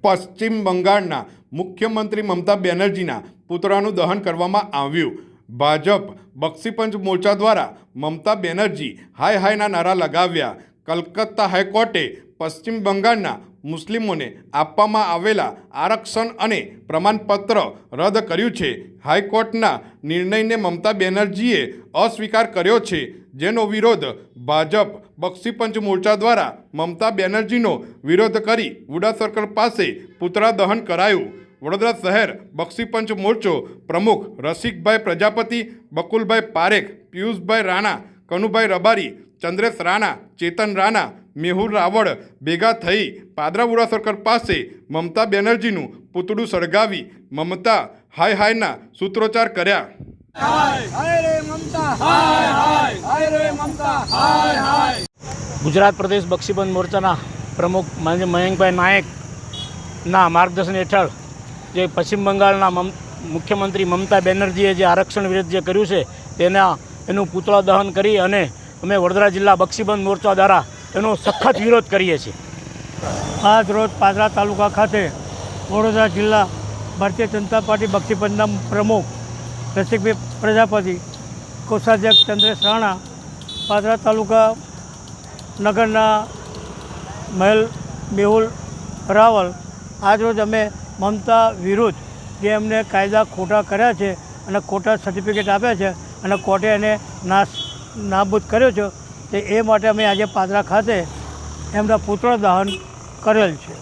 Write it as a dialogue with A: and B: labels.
A: પશ્ચિમ બંગાળના મુખ્યમંત્રી મમતા બેનર્જીના પુતળાનું દહન કરવામાં આવ્યું। ભાજપ બક્ષીપંચ મોરચા દ્વારા મમતા બેનર્જી હાય હાયના નારા લગાવ્યા। કલકત્તા હાઈકોર્ટે પશ્ચિમ બંગાળના મુસ્લિમોને આપવામાં આવેલા આરક્ષણ અને પ્રમાણપત્ર રદ કર્યું છે। હાઈકોર્ટના નિર્ણયને મમતા બેનર્જીએ અસ્વીકાર કર્યો છે, જેનો વિરોધ ભાજપ બક્ષીપંચ મોરચા દ્વારા મમતા બેનર્જીનો વિરોધ કરી વુડા સર્કલ પાસે પુતળા દહન કરાયું। વડોદરા શહેર બક્ષીપંચ મોરચો પ્રમુખ રસિકભાઈ પ્રજાપતિ, બકુલભાઈ પારેખ, પિયુષભાઈ રાણા, કનુભાઈ રબારી, ચંદ્રેશ રાણા, ચેતન રાણા, મેહુલ રાવળ ભેગા થઈ પાદરા વુડા સર્કલ પાસે મમતા બેનર્જીનું પુતળું સળગાવી મમતા હાય હાયના સૂત્રોચ્ચાર કર્યા।
B: ગુજરાત પ્રદેશ બક્ષીપંચ મોરચાના પ્રમુખ મયંકભાઈ નાયકના માર્ગદર્શન હેઠળ જે પશ્ચિમ બંગાળના મુખ્યમંત્રી મમતા બેનર્જીએ જે આરક્ષણ વિરુદ્ધ જે કર્યું છે એનું પુતળા દહન કરી અને અમે વડોદરા જિલ્લા બક્ષીપંચ મોરચા દ્વારા એનો સખત વિરોધ કરીએ છીએ।
C: આજ રોજ પાદરા તાલુકા ખાતે વડોદરા જિલ્લા ભારતીય જનતા પાર્ટી બક્ષીપંચના પ્રમુખ રસિકભાઈ પ્રજાપતિ, કોષાધ્યક્ષ ચંદ્રેશ રાણા, પાદરા તાલુકા નગરના મેહુલ રાવલ આજરોજ અમે મમતા વિરુદ્ધ જે એમને કાયદા ખોટા કર્યા છે અને ખોટા સર્ટિફિકેટ આપ્યા છે અને કોર્ટે એને નાબૂદ કર્યો છે, તે એ માટે અમે આજે પાદરા ખાતે એમના પુતળા દહન કરેલ છે।